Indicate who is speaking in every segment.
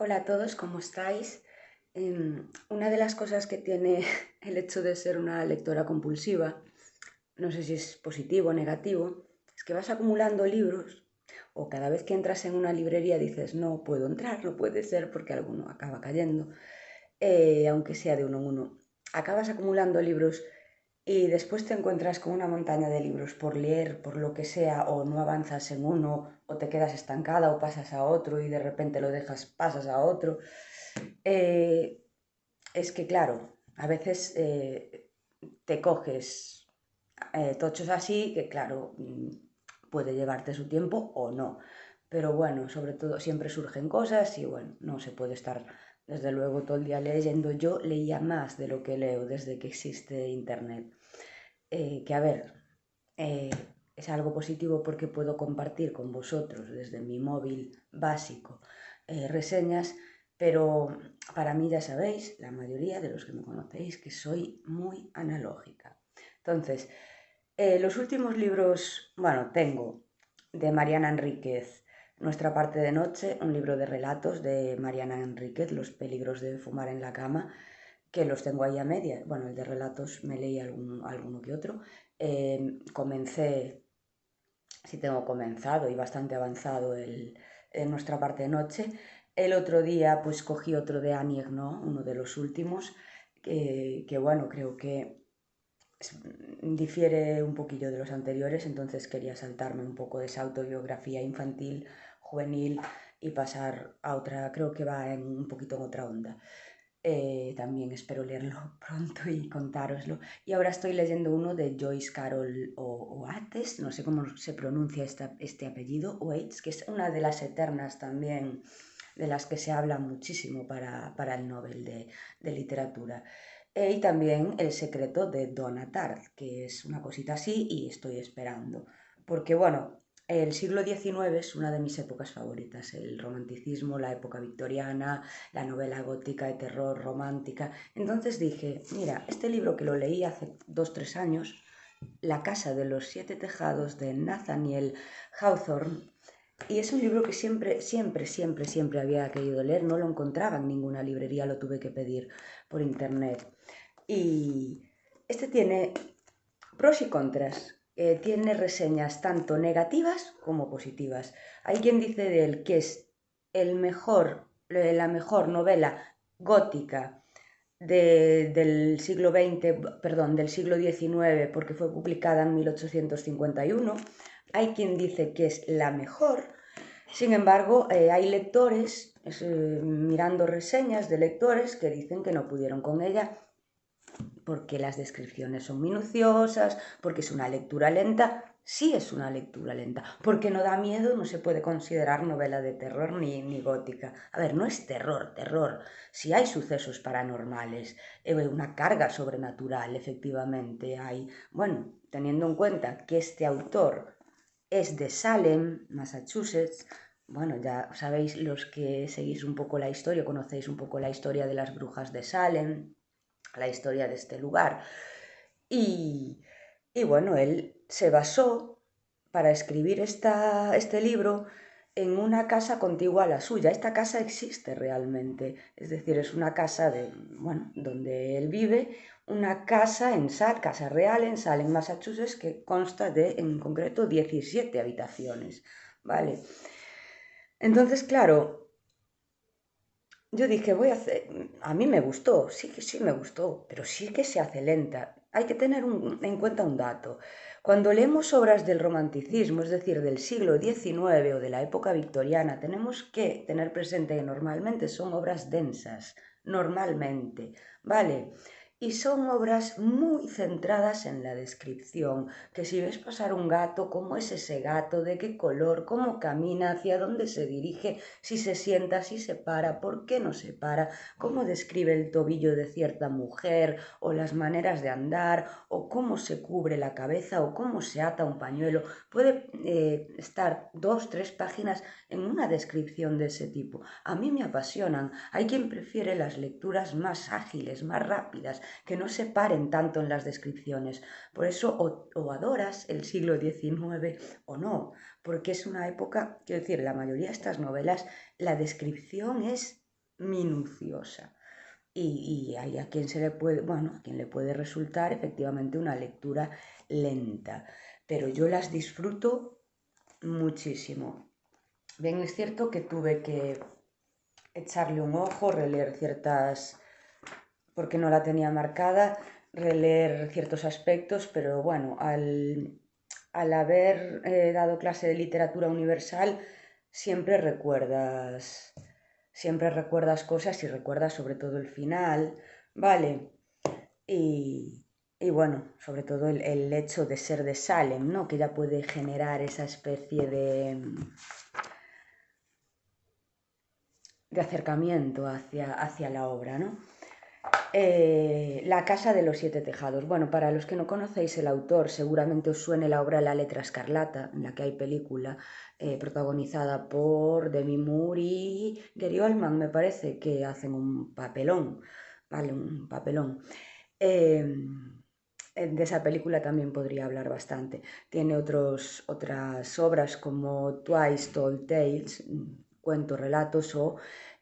Speaker 1: Hola a todos, ¿cómo estáis? Una de las cosas que tiene el hecho de ser una lectora compulsiva, no sé si es positivo o negativo, es que vas acumulando libros o cada vez que entras en una librería dices, no puedo entrar, no puede ser porque alguno acaba cayendo, aunque sea de uno en uno. Acabas acumulando libros y después te encuentras con una montaña de libros por leer, por lo que sea, o no avanzas en uno, o te quedas estancada, o pasas a otro y de repente lo dejas, pasas a otro. Eh, es que, claro, a veces te coges tochos así que, claro, puede llevarte su tiempo o no. Pero bueno, sobre todo siempre surgen cosas y bueno, no se puede estar desde luego todo el día leyendo. Yo leía más de lo que leo desde que existe Internet. Que a ver, eh, es algo positivo porque puedo compartir con vosotros desde mi móvil básico reseñas, pero para mí ya sabéis, la mayoría de los que me conocéis, que soy muy analógica. Entonces, los últimos libros, bueno, tengo de Mariana Enríquez, Nuestra parte de noche, un libro de relatos de Mariana Enríquez, Los peligros de fumar en la cama, que los tengo ahí a medias. Bueno, el de relatos me leí alguno que otro. Comencé, sí tengo comenzado y bastante avanzado en Nuestra parte de noche. El otro día pues cogí otro de Annie Ernaux, uno de los últimos, que bueno, creo que difiere un poquillo de los anteriores, entonces quería saltarme un poco de esa autobiografía infantil, juvenil y pasar a otra, creo que va en un poquito en otra onda. También espero leerlo pronto y contároslo. Y ahora estoy leyendo uno de Joyce Carol Oates, no sé cómo se pronuncia este apellido, Oates, que es una de las eternas también, de las que se habla muchísimo para el Nobel de Literatura. Y también El secreto de Donna Tartt, que es una cosita así y estoy esperando. Porque bueno, el siglo XIX es una de mis épocas favoritas, el romanticismo, la época victoriana, la novela gótica de terror romántica. Entonces dije, mira, este libro que lo leí hace 2 o 3 años, La casa de los siete tejados de Nathaniel Hawthorne, y es un libro que siempre había querido leer, no lo encontraba en ninguna librería, lo tuve que pedir por internet. Y este tiene pros y contras. Tiene reseñas tanto negativas como positivas. Hay quien dice de él que es la mejor novela gótica del siglo XX, perdón, del siglo XIX, porque fue publicada en 1851. Hay quien dice que es la mejor. Sin embargo, hay lectores, mirando reseñas de lectores, que dicen que no pudieron con ella porque las descripciones son minuciosas, porque es una lectura lenta. Sí es una lectura lenta, porque no da miedo, no se puede considerar novela de terror ni gótica. A ver, no es terror. Si hay sucesos paranormales, una carga sobrenatural, efectivamente hay. Bueno, teniendo en cuenta que este autor es de Salem, Massachusetts. Bueno, ya sabéis los que seguís un poco la historia, conocéis un poco la historia de las brujas de Salem, la historia de este lugar. Y, y bueno, él se basó para escribir este libro en una casa contigua a la suya. Esta casa existe realmente, es decir, es una casa bueno, donde él vive, una casa casa real en Salem, Massachusetts, que consta de, en concreto, 17 habitaciones, ¿vale? Entonces, claro, yo dije, voy a hacer, a mí me gustó, sí que sí me gustó, pero sí que se hace lenta. Hay que tener en cuenta un dato. Cuando leemos obras del romanticismo, es decir, del siglo XIX o de la época victoriana, tenemos que tener presente que normalmente son obras densas, normalmente, ¿vale? Y son obras muy centradas en la descripción, que si ves pasar un gato, cómo es ese gato, de qué color, cómo camina, hacia dónde se dirige, si se sienta, si se para, por qué no se para, cómo describe el tobillo de cierta mujer, o las maneras de andar, o cómo se cubre la cabeza, o cómo se ata un pañuelo. Puede estar 2, 3 páginas en una descripción de ese tipo. A mí me apasionan. Hay quien prefiere las lecturas más ágiles, más rápidas, que no se paren tanto en las descripciones. Por eso o adoras el siglo XIX o no, porque es una época, quiero decir, la mayoría de estas novelas, la descripción es minuciosa. Y hay a quien a quien le puede resultar efectivamente una lectura lenta, pero yo las disfruto muchísimo. Bien, es cierto que tuve que echarle un ojo, releer ciertas, porque no la tenía marcada, releer ciertos aspectos, pero bueno, al haber dado clase de literatura universal, siempre recuerdas cosas y recuerdas sobre todo el final, ¿vale? Y bueno, sobre todo el hecho de ser de Salem, ¿no? Que ya puede generar esa especie de acercamiento hacia la obra, ¿no? La casa de los siete tejados. Bueno, para los que no conocéis el autor, seguramente os suene la obra La letra escarlata, en la que hay película, protagonizada por Demi Moore y Gary Oldman, me parece, que hacen un papelón, ¿vale? Un papelón. De esa película también podría hablar bastante. Tiene otras obras como Twice Told Tales, cuentos, relatos, o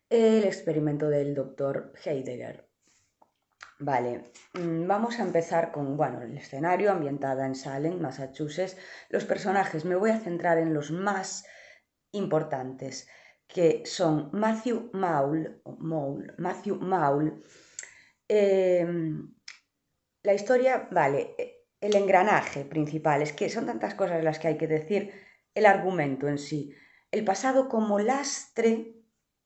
Speaker 1: El experimento del doctor Heidegger. Vale, vamos a empezar con, bueno, el escenario, ambientada en Salem, Massachusetts. Los personajes, me voy a centrar en los más importantes, que son Matthew Maul. eh, la historia, vale, el engranaje principal, es que son tantas cosas las que hay que decir, el argumento en sí. El pasado como lastre,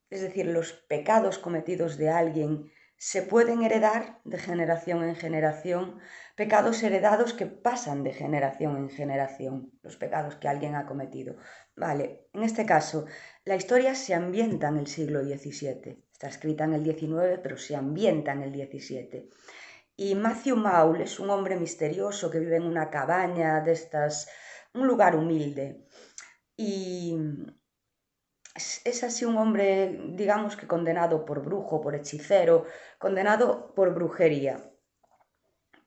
Speaker 1: es decir, los pecados cometidos de alguien se pueden heredar de generación en generación, pecados heredados que pasan de generación en generación, los pecados que alguien ha cometido. Vale, en este caso, la historia se ambienta en el siglo XVII, está escrita en el XIX, pero se ambienta en el XVII. Y Matthew Maul es un hombre misterioso que vive en una cabaña de estas, un lugar humilde. Y es así un hombre, digamos que condenado por brujo, por hechicero, condenado por brujería,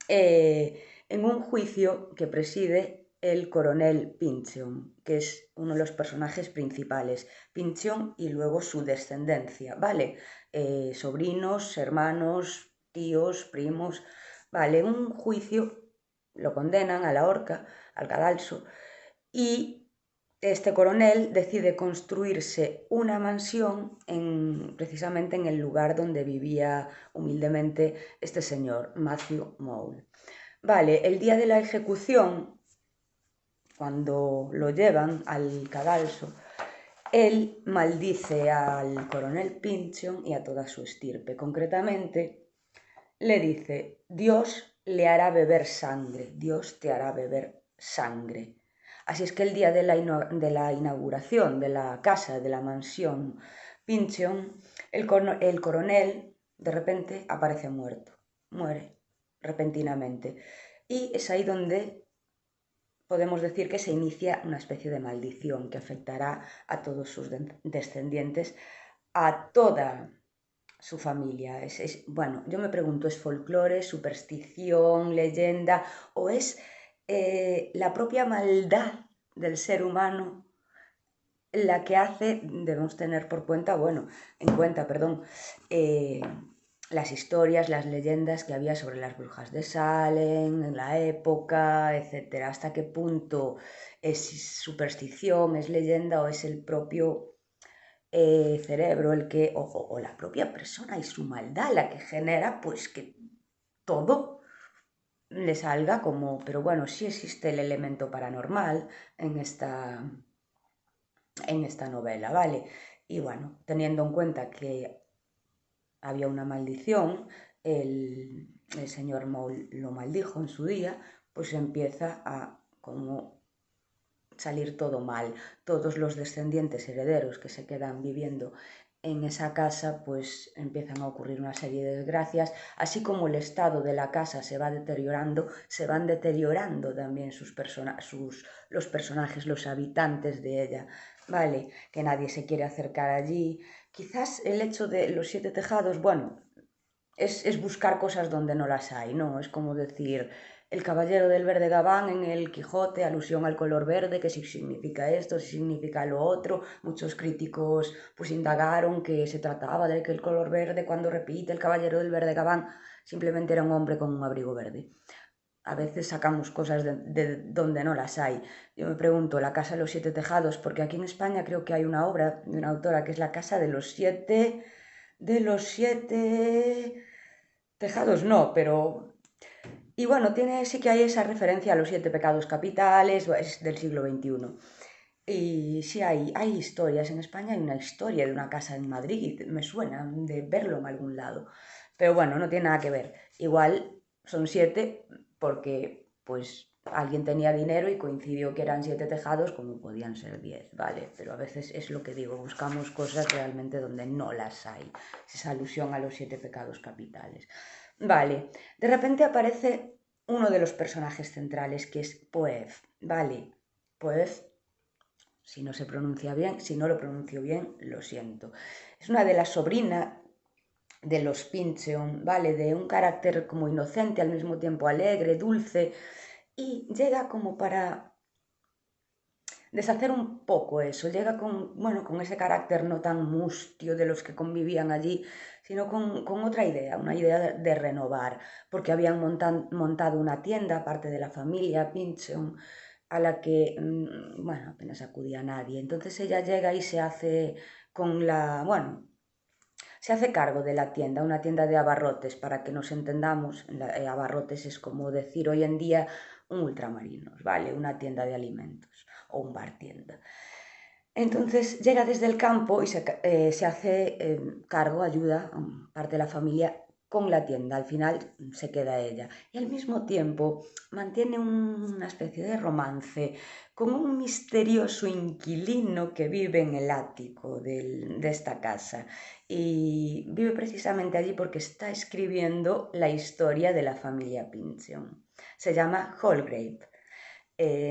Speaker 1: en un juicio que preside el coronel Pyncheon, que es uno de los personajes principales. Pyncheon y luego su descendencia, ¿vale? Sobrinos, hermanos, tíos, primos, ¿vale? Un juicio, lo condenan a la horca, al cadalso, y este coronel decide construirse una mansión precisamente en el lugar donde vivía humildemente este señor, Matthew Mole. Vale, el día de la ejecución, cuando lo llevan al cadalso, él maldice al coronel Pyncheon y a toda su estirpe. Concretamente, le dice: Dios le hará beber sangre, Dios te hará beber sangre. Así es que el día de la inauguración de la casa, de la mansión Pyncheon, el coronel de repente aparece muerto, muere repentinamente. Y es ahí donde podemos decir que se inicia una especie de maldición que afectará a todos sus descendientes, a toda su familia. Bueno, yo me pregunto, ¿es folclore, superstición, leyenda o es la propia maldad del ser humano la que hace, debemos tener en cuenta, eh, las historias, las leyendas que había sobre las brujas de Salem en la época, etcétera? ¿Hasta qué punto es superstición, es leyenda o es el propio cerebro el que, o la propia persona y su maldad la que genera pues que todo le salga como, pero bueno, sí existe el elemento paranormal en esta novela, ¿vale? Y bueno, teniendo en cuenta que había una maldición, el señor Maul lo maldijo en su día, pues empieza a como salir todo mal. Todos los descendientes herederos que se quedan viviendo en esa casa, pues empiezan a ocurrir una serie de desgracias, así como el estado de la casa se va deteriorando, se van deteriorando también los personajes, los habitantes de ella, ¿vale? Que nadie se quiere acercar allí. Quizás el hecho de los siete tejados, bueno, es buscar cosas donde no las hay, ¿no? Es como decir, el caballero del verde gabán en el Quijote, alusión al color verde, que si significa esto, si significa lo otro. Muchos críticos pues indagaron que se trataba de que el color verde, cuando repite el caballero del verde gabán, simplemente era un hombre con un abrigo verde. A veces sacamos cosas de donde no las hay. Yo me pregunto, La casa de los siete tejados, porque aquí en España creo que hay una obra de una autora que es La casa de los siete... De los siete tejados no, pero... Y bueno, sí que hay esa referencia a los siete pecados capitales, es del siglo XXI. Y sí hay historias. En España hay una historia de una casa en Madrid, me suena de verlo en algún lado. Pero bueno, no tiene nada que ver. Igual son siete porque pues alguien tenía dinero y coincidió que eran siete tejados como podían ser 10, ¿vale? Pero a veces es lo que digo, buscamos cosas realmente donde no las hay. Es esa alusión a los siete pecados capitales. Vale, de repente aparece uno de los personajes centrales que es Poev, ¿vale? Poev, si no se pronuncia bien, si no lo pronuncio bien, lo siento. Es una de las sobrinas de los Pyncheon, ¿vale? De un carácter como inocente, al mismo tiempo alegre, dulce, y llega como para deshacer un poco eso, llega con ese carácter no tan mustio de los que convivían allí, sino con otra idea, una idea de renovar, porque habían montado una tienda, aparte de la familia Pyncheon, a la que, bueno, apenas acudía nadie. Entonces ella llega y se hace se hace cargo de la tienda, una tienda de abarrotes, para que nos entendamos. Abarrotes es como decir hoy en día un ultramarinos, ¿vale? Una tienda de alimentos o un bar tienda. Entonces llega desde el campo y se hace cargo, ayuda a parte de la familia con la tienda. Al final se queda ella. Y al mismo tiempo mantiene una especie de romance con un misterioso inquilino que vive en el ático de esta casa. Y vive precisamente allí porque está escribiendo la historia de la familia Pyncheon. Se llama Holgrave.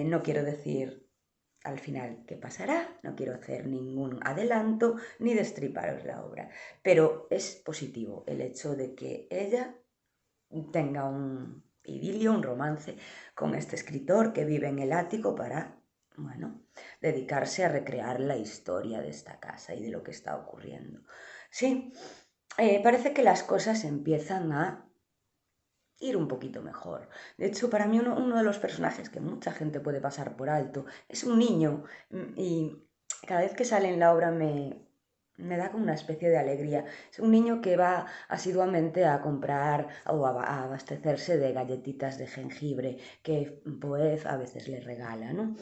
Speaker 1: No quiero decir al final qué pasará, no quiero hacer ningún adelanto ni destriparos la obra, pero es positivo el hecho de que ella tenga un idilio, un romance con este escritor que vive en el ático para, bueno, dedicarse a recrear la historia de esta casa y de lo que está ocurriendo. Sí, parece que las cosas empiezan a ir un poquito mejor. De hecho, para mí uno de los personajes que mucha gente puede pasar por alto es un niño y cada vez que sale en la obra me da como una especie de alegría. Es un niño que va asiduamente a comprar o a abastecerse de galletitas de jengibre que pues a veces le regala, ¿no?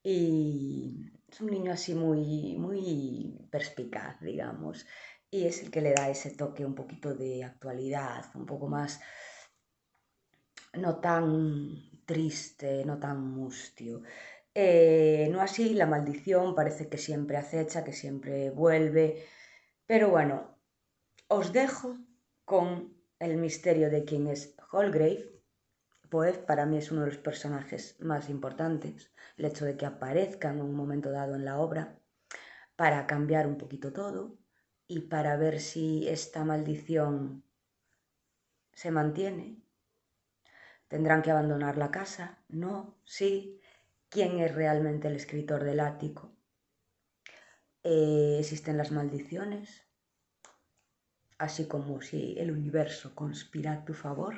Speaker 1: Y es un niño así muy perspicaz, digamos, y es el que le da ese toque un poquito de actualidad, un poco más no tan triste, no tan mustio. No así la maldición, parece que siempre acecha, que siempre vuelve, pero bueno, os dejo con el misterio de quién es Holgrave. Pues para mí es uno de los personajes más importantes, el hecho de que aparezca en un momento dado en la obra para cambiar un poquito todo y para ver si esta maldición se mantiene. ¿Tendrán que abandonar la casa? No, sí. ¿Quién es realmente el escritor del ático? ¿Existen las maldiciones? Así como si el universo conspira a tu favor.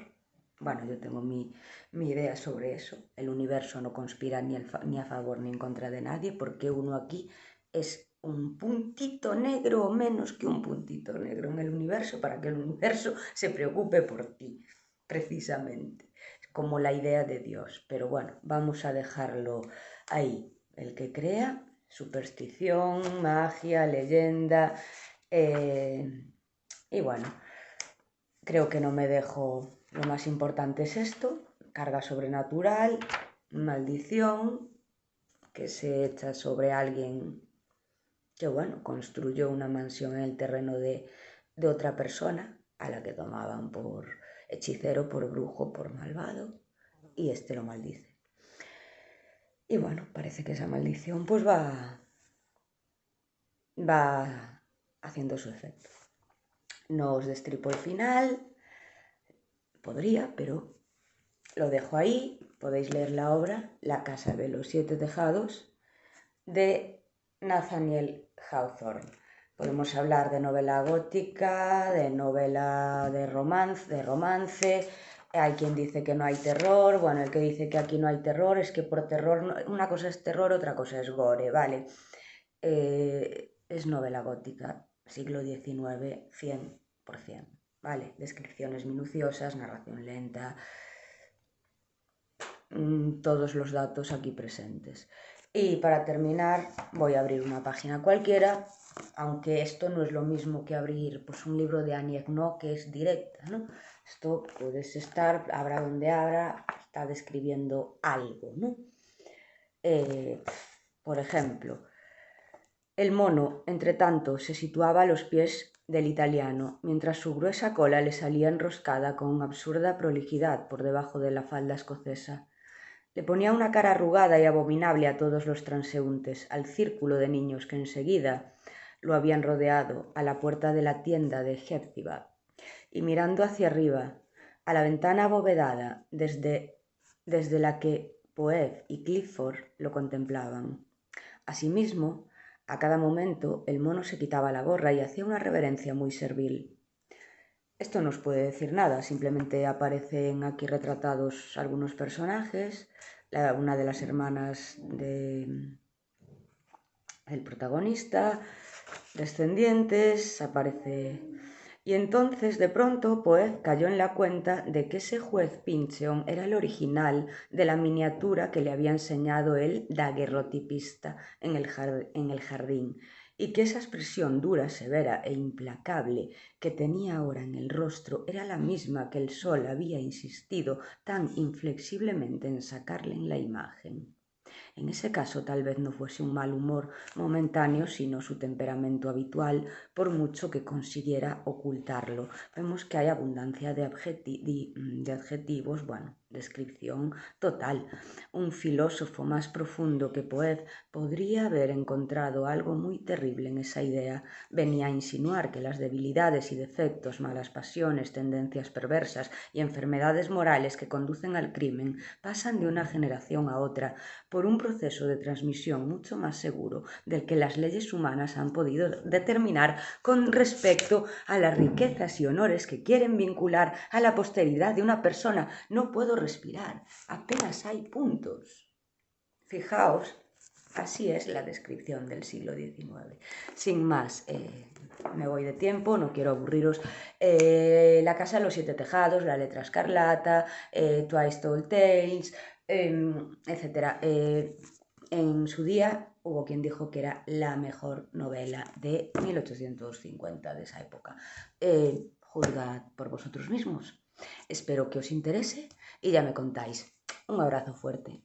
Speaker 1: Bueno, yo tengo mi idea sobre eso. El universo no conspira ni a favor ni en contra de nadie, porque uno aquí es un puntito negro o menos que un puntito negro en el universo para que el universo se preocupe por ti, precisamente. Es como la idea de Dios. Pero bueno, vamos a dejarlo ahí. El que crea, superstición, magia, leyenda. Y bueno, creo que no me dejo. Lo más importante es esto: carga sobrenatural, maldición que se echa sobre alguien que, bueno, construyó una mansión en el terreno de otra persona a la que tomaban por hechicero, por brujo, por malvado, y este lo maldice. Y bueno, parece que esa maldición pues va haciendo su efecto. No os destripo el final, podría, pero lo dejo ahí, podéis leer la obra La casa de los siete tejados de Nathaniel Hawthorne. Podemos hablar de novela gótica, de novela de romance. Hay quien dice que no hay terror. Bueno, el que dice que aquí no hay terror es que por terror, una cosa es terror, otra cosa es gore, ¿vale? Es novela gótica, siglo XIX, 100%, ¿vale? Descripciones minuciosas, narración lenta, todos los datos aquí presentes. Y para terminar voy a abrir una página cualquiera, aunque esto no es lo mismo que abrir pues, un libro de Annie Ernaux, que es directa, ¿no? Esto puedes estar, abra donde abra, está describiendo algo, ¿no? Por ejemplo, el mono, entre tanto, se situaba a los pies del italiano, mientras su gruesa cola le salía enroscada con absurda prolijidad por debajo de la falda escocesa. Le ponía una cara arrugada y abominable a todos los transeúntes, al círculo de niños que enseguida lo habían rodeado a la puerta de la tienda de Hepzibah, y mirando hacia arriba, a la ventana abovedada desde la que Poe y Clifford lo contemplaban. Asimismo, a cada momento el mono se quitaba la gorra y hacía una reverencia muy servil. Esto no os puede decir nada, simplemente aparecen aquí retratados algunos personajes, una de las hermanas del protagonista, descendientes, aparece... Y entonces, de pronto, Poe cayó en la cuenta de que ese juez Pyncheon era el original de la miniatura que le había enseñado el daguerrotipista en el jardín, y que esa expresión dura, severa e implacable que tenía ahora en el rostro era la misma que el sol había insistido tan inflexiblemente en sacarle en la imagen. En ese caso tal vez no fuese un mal humor momentáneo, sino su temperamento habitual, por mucho que consiguiera ocultarlo. Vemos que hay abundancia de adjetivos, bueno, descripción total. Un filósofo más profundo que Poe podría haber encontrado algo muy terrible en esa idea. Venía a insinuar que las debilidades y defectos, malas pasiones, tendencias perversas y enfermedades morales que conducen al crimen pasan de una generación a otra por un proceso de transmisión mucho más seguro del que las leyes humanas han podido determinar con respecto a las riquezas y honores que quieren vincular a la posteridad de una persona. No puedo respirar, apenas hay puntos. Fijaos, así es la descripción del siglo XIX. Sin más, me voy de tiempo, no quiero aburriros. La casa de los siete tejados, La letra escarlata, Twice Told Tales, etc. En su día hubo quien dijo que era la mejor novela de 1850, de esa época. Juzgad por vosotros mismos. Espero que os interese y ya me contáis. Un abrazo fuerte.